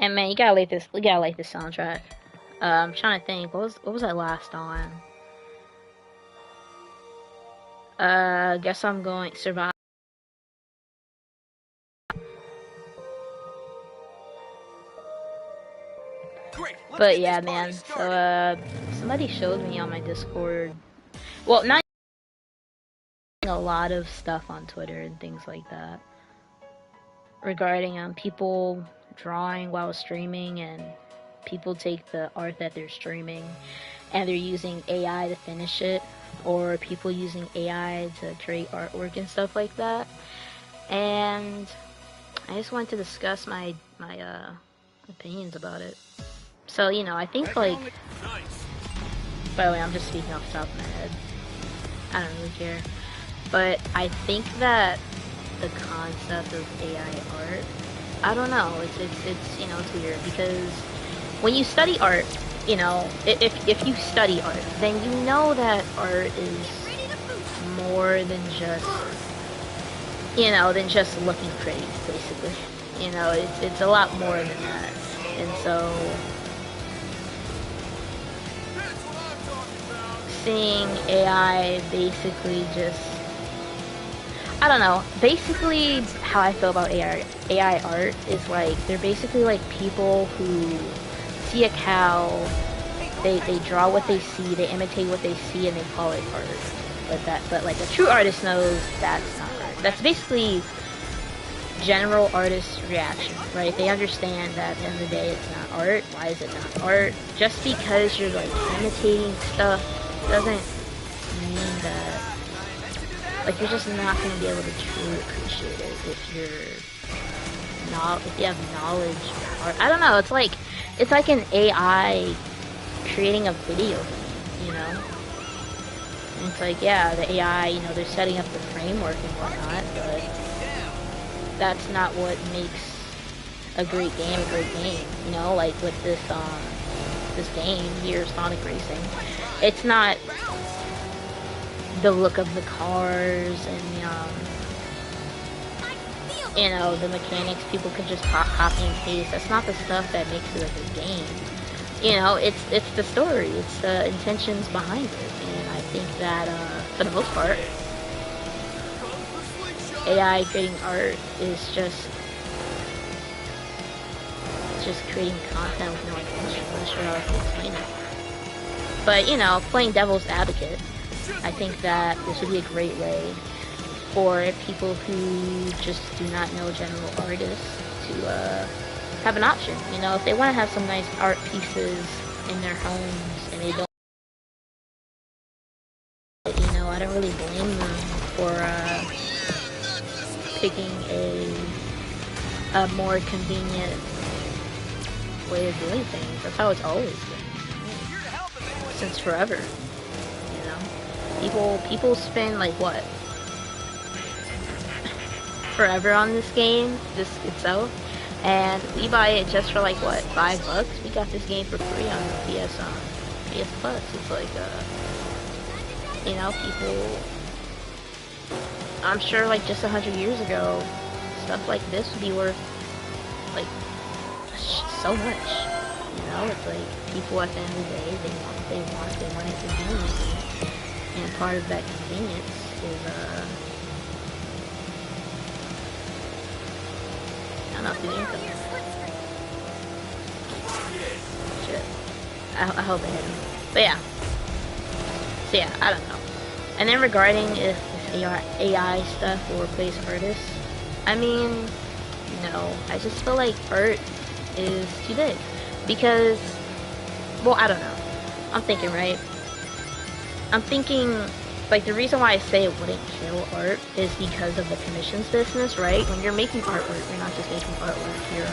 And man, you gotta like this soundtrack. I'm trying to think. What was I last on? Guess I'm going survive. But yeah, man. So somebody showed me on my Discord. Well, not a lot of stuff on Twitter and things like that regarding people drawing while streaming, and people take the art that they're streaming and they're using AI to finish it, or people using AI to create artwork and stuff like that. And I just wanted to discuss my opinions about it. So I think like, by the way, I'm just speaking off the top of my head. I don't really care, but I think that the concept of AI art, I don't know. It's weird because when you study art, if you study art, then you know that art is more than just looking pretty, basically. It's a lot more than that. And so seeing AI basically just, I don't know, basically how I feel about AI art is like, they're basically like people who see a cow, they draw what they see, they imitate what they see, and they call it art. But like a true artist knows that's not art. That's basically general artist reaction, right? They understand that at the end of the day it's not art. Why is it not art? Just because you're like imitating stuff doesn't mean that, like, you're just not going to be able to truly appreciate it if you have knowledge of art. I don't know, it's like an AI creating a video game, And it's like, yeah, the AI, they're setting up the framework and whatnot, but that's not what makes a great game a great game, like with this game here, Sonic Racing. It's not the look of the cars and the mechanics people could just copy and paste. That's not the stuff that makes it a good game. It's the story, it's the intentions behind it, and I think that for the most part, AI creating art is just creating content with no intention. I'm not sure how I can explain it. But playing devil's advocate, I think that this would be a great way for people who just do not know general artists to have an option. If they want to have some nice art pieces in their homes and they don't, I don't really blame them for picking a more convenient way of doing things. That's how it's always been, since forever. People spend like what, forever on this game, just itself, and we buy it just for like what, $5. We got this game for free on the PS Plus. It's like people, I'm sure like just 100 years ago, stuff like this would be worth like so much. It's like people at the end of the day, they want what they want it convenient, and part of that convenience is I don't know, through income. Shit. I hope it hit him. But yeah. So yeah, I don't know. And then regarding if AI stuff will replace artists, I mean, no. I just feel like art is too big. Because, well, I don't know. I'm thinking, right? I'm thinking, like, the reason why I say it wouldn't kill art is because of the commissions business, right? When you're making artwork, you're not just making artwork, you're,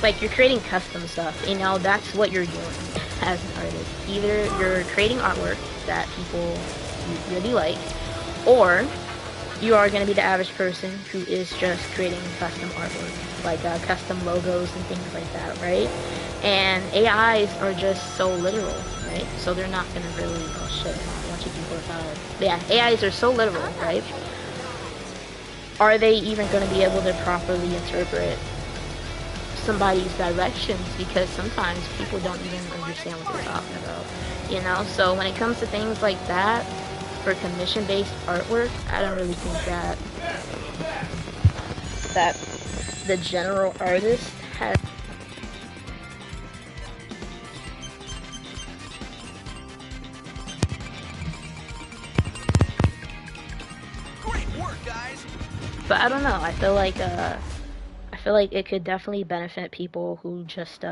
like, you're creating custom stuff, that's what you're doing as an artist. Either you're creating artwork that people really like, or you are going to be the average person who is just creating custom artwork, like custom logos and things like that, right? And AIs are just so literal, right? So they're not going to really, oh shit, 1, 2, 3, 4, 5. But yeah, AIs are so literal, right? Are they even going to be able to properly interpret somebody's directions, because sometimes people don't even understand what they're talking about, you know? So when it comes to things like that, for commission-based artwork, I don't really think that the general artist has. Great work, guys. But I don't know. I feel like it could definitely benefit people who just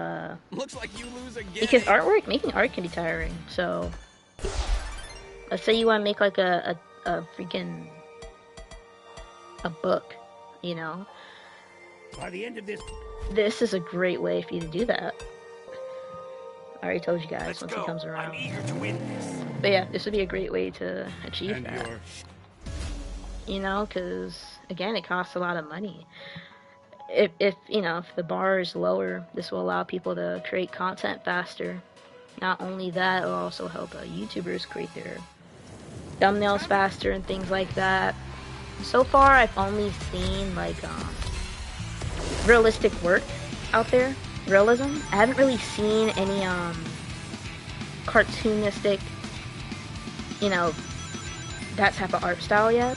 Looks like you lose again. because making art can be tiring. So let's say you want to make like a freaking a book, you know. By the end of this is a great way for you to do that. I already told you guys. Let's once go. He comes around. I'm eager to win this. But yeah, this would be a great way to achieve And that. you're... You know, because again, it costs a lot of money. If you know, if the bar is lower, this will allow people to create content faster. Not only that, it'll also help YouTubers create their thumbnails faster and things like that. So far, I've only seen like realistic work out there, realism. I haven't really seen any cartoonistic, you know, that type of art style yet,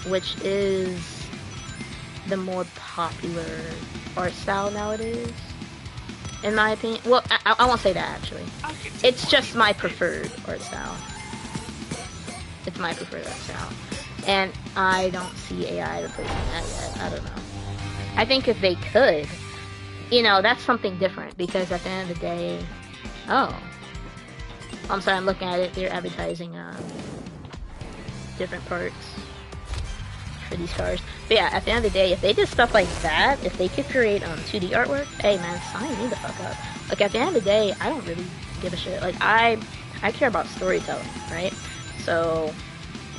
which is the more popular art style nowadays, in my opinion. Well, I won't say that actually. It's just my preferred art style. It's my preferred art style. And I don't see AI replacing that yet. I don't know. I think if they could, you know, that's something different, because at the end of the day, I'm sorry, I'm looking at it, they're advertising different parts for these cars. But yeah, at the end of the day, if they did stuff like that, if they could create 2D artwork, hey man, sign me the fuck up. Like, at the end of the day, I don't really give a shit. Like, I care about storytelling, right? So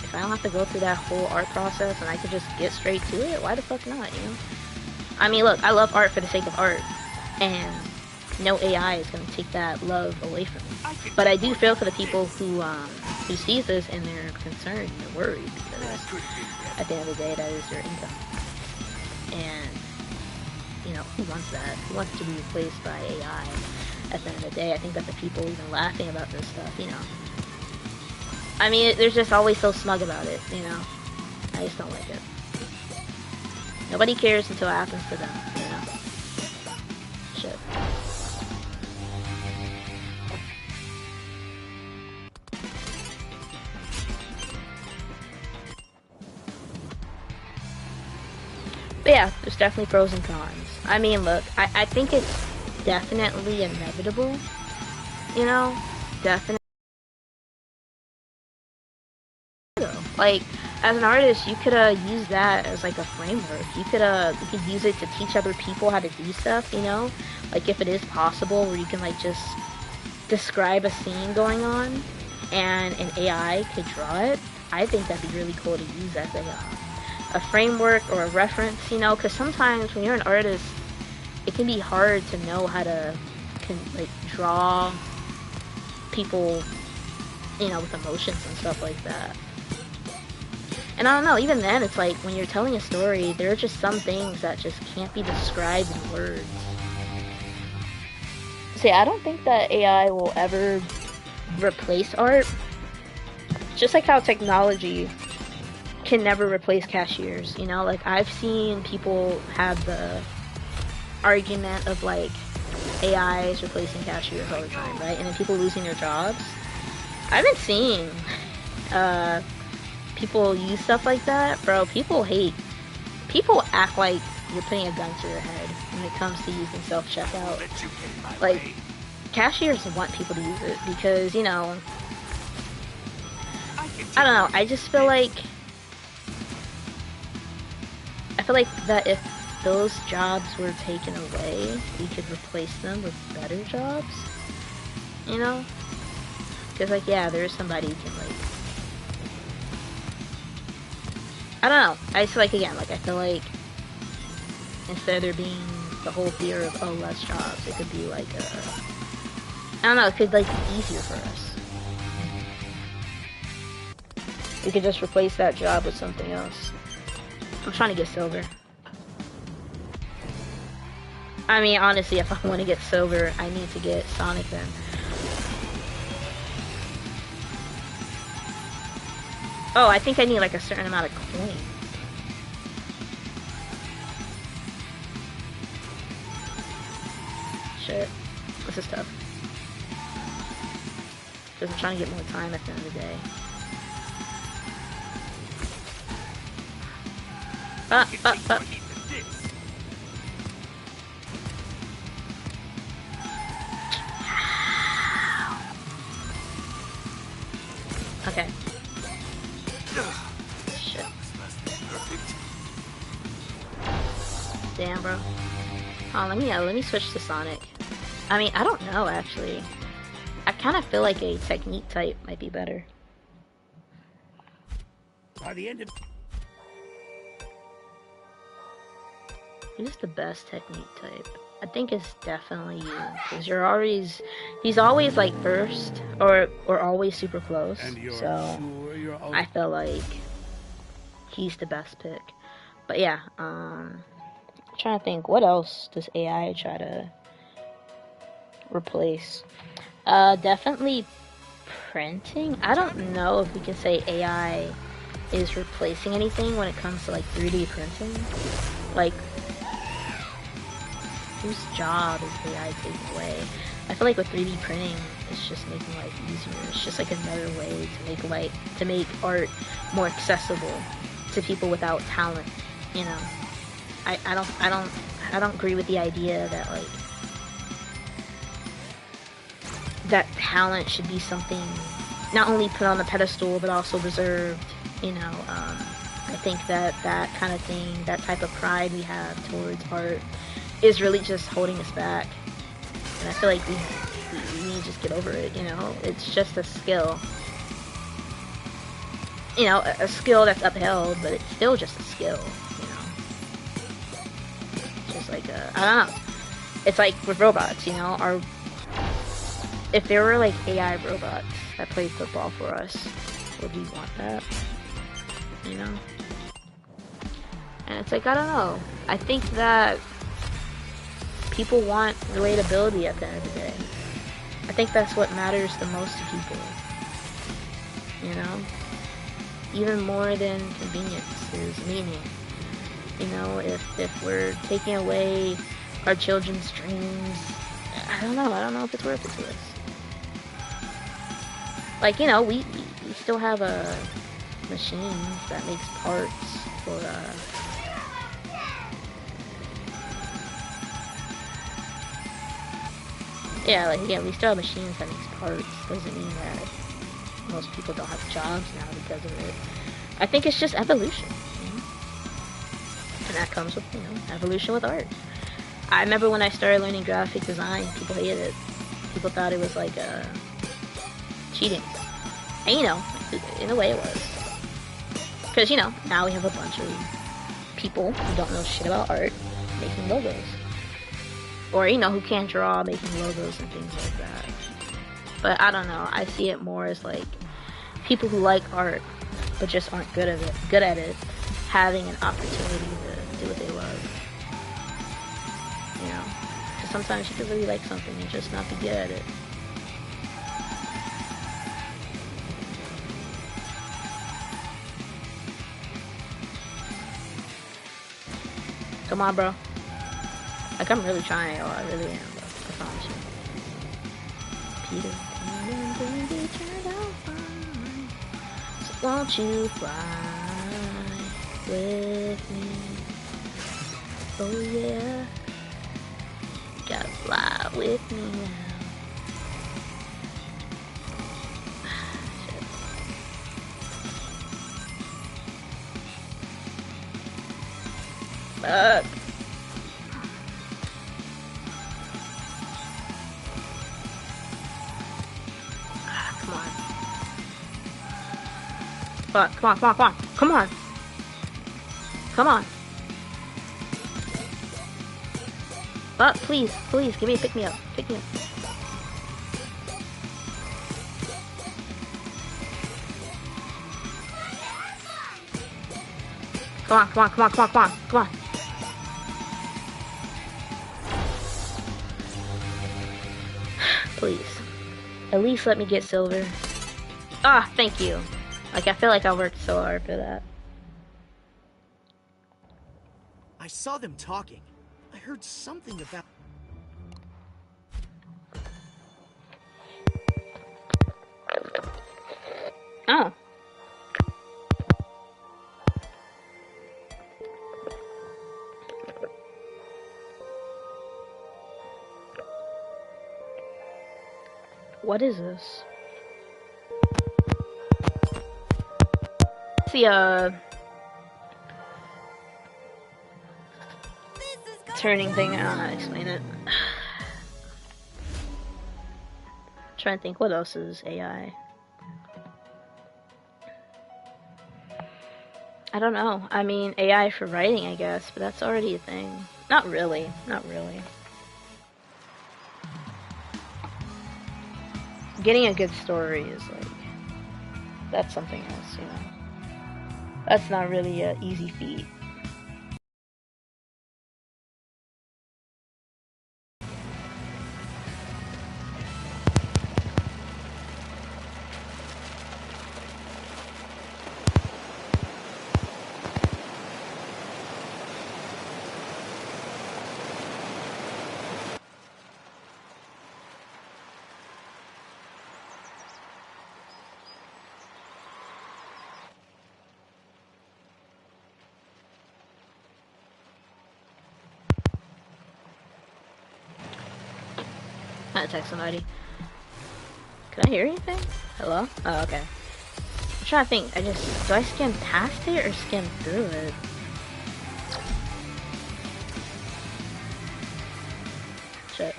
if I don't have to go through that whole art process and I could just get straight to it, why the fuck not, you know? I mean, look, I love art for the sake of art, and no AI is going to take that love away from me. But I do feel for the people who sees this and they're concerned and they're worried, because at the end of the day, that is their income. And, you know, who wants that? Who wants to be replaced by AI at the end of the day? I think that the people even laughing about this stuff, you know, I mean, they're just always so smug about it, you know? I just don't like it. Nobody cares until it happens to them, you know? Shit. But yeah, there's definitely pros and cons. I mean, look, I think it's definitely inevitable, you know? Definitely. Like, as an artist, you could use that as like a framework. You could use it to teach other people how to do stuff, you know? Like, if it is possible, where you can like just describe a scene going on and an AI could draw it, I think that'd be really cool to use as a framework or a reference, you know? Because sometimes when you're an artist, it can be hard to know how to like draw people, you know, with emotions and stuff like that. And I don't know, even then, it's like, when you're telling a story, there are just some things that just can't be described in words. See, I don't think that AI will ever replace art. Just like how technology can never replace cashiers, you know? Like, I've seen people have the argument of, like, AI is replacing cashiers all the time, right? And then people losing their jobs. I've been seeing, people use stuff like that. Bro, people act like you're putting a gun to your head when it comes to using self-checkout. Like, cashiers want people to use it because, you know, I don't know, I just feel like that if those jobs were taken away, we could replace them with better jobs, you know? Because, like, yeah, there's somebody who can, like, I don't know. I just feel like, again, like, I feel like instead of there being the whole fear of, oh, less jobs, it could be like I don't know, it could, like, be easier for us. We could just replace that job with something else. I'm trying to get silver. I mean, honestly, if I want to get silver, I need to get Sonic then. Oh, I think I need like a certain amount of coins. Shit. This is tough. Because I'm trying to get more time at the end of the day. Okay. Shit. Damn, bro. Oh, let me switch to Sonic. I mean, I don't know actually. I kind of feel like a technique type might be better. By the end of Who's the best technique type? I think it's definitely you, because you're always, he's always like first or always super close. So sure I feel like he's the best pick. But yeah, I'm trying to think, what else does AI try to replace? Definitely printing. I don't know if we can say AI is replacing anything when it comes to like 3D printing. Like, whose job is AI taking away? I feel like with 3D printing, it's just making life easier. It's just like another way to make art more accessible to people without talent. You know, I don't agree with the idea that like that talent should be something not only put on the pedestal but also reserved. You know, I think that kind of thing, that type of pride we have towards art, is really just holding us back. And I feel like we need to just get over it. You know, it's just a skill. You know, a skill that's upheld, but it's still just a skill. You know, it's just like I don't know. It's like with robots. You know, if there were like AI robots that played football for us, would we want that? You know? And it's like, I don't know. I think that people want relatability at the end of the day. I think that's what matters the most to people. You know? Even more than convenience is meaning. You know, if we're taking away our children's dreams, I don't know if it's worth it to us. Like, you know, we still have a machine that makes parts for we still have machines that makes parts. Doesn't mean that most people don't have jobs now because of it. I think it's just evolution, you know? And that comes with, you know, evolution with art. I remember when I started learning graphic design, people hated it. People thought it was like cheating. And you know, in a way it was. Because, you know, now we have a bunch of people who don't know shit about art making logos. Or, you know, who can't draw, making logos and things like that. But I don't know, I see it more as like people who like art but just aren't good at it having an opportunity to do what they love. You know? Because sometimes you can really like something and just not be good at it. Come on, bro. Like, I'm really trying, y'all. I really am, bro. I promise you. Peter Pan and Wendy turned out fine. So won't you fly with me? Oh, yeah. You gotta fly with me now. Fuck. Come on. Fuck, come on, come on, come on. Come on. Come on. Fuck, please, please, give me a pick me up. Pick me up. Come on, come on, come on, come on, come on, come on. Please. At least let me get silver. Ah, thank you. Like, I feel like I worked so hard for that. I saw them talking. I heard something about... Oh. What is this? See, turning thing. I don't know how to explain it. Trying to think, what else is AI? I don't know. I mean, AI for writing, I guess, but that's already a thing. Not really. Not really. Getting a good story is like, that's something else, you know. That's not really an easy feat. I'm gonna text somebody. Can I hear anything? Hello? Oh, okay. I'm trying to think. Do I skim past it or skim through it? Shit.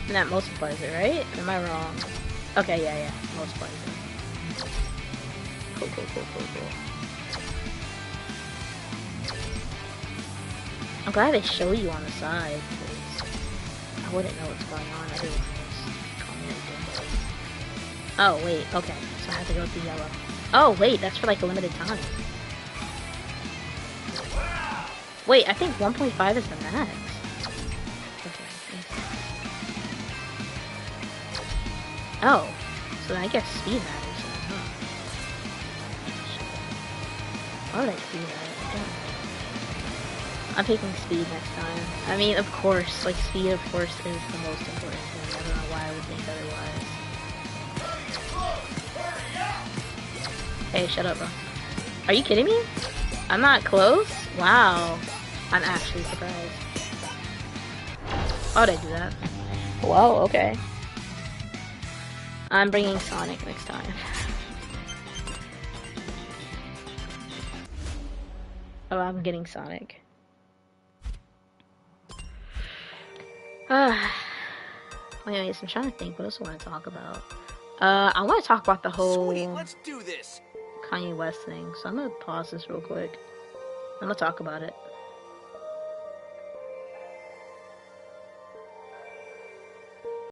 And that multiplies it, right? Or am I wrong? Okay, yeah. Multiplies it. Cool. I'm glad they show you on the side, because I wouldn't know what's going on otherwise. Oh, wait, okay. So I have to go through yellow. Oh, wait, that's for like a limited time. Wait, I think 1.5 is the max. Okay. Oh, so I guess speed matters then, huh? Why would I do that? I'm picking speed next time. I mean, of course, like, speed, of course, is the most important thing. I don't know why I would think otherwise. Hey, shut up, bro. Are you kidding me? I'm not close? Wow. I'm actually surprised. Why would I do that? Whoa, okay. I'm bringing Sonic next time. Oh, I'm getting Sonic. Anyways, I'm trying to think. What else I want to talk about? I want to talk about the whole Sweet, let's do this. Kanye West thing. So I'm gonna pause this real quick. I'm gonna talk about it.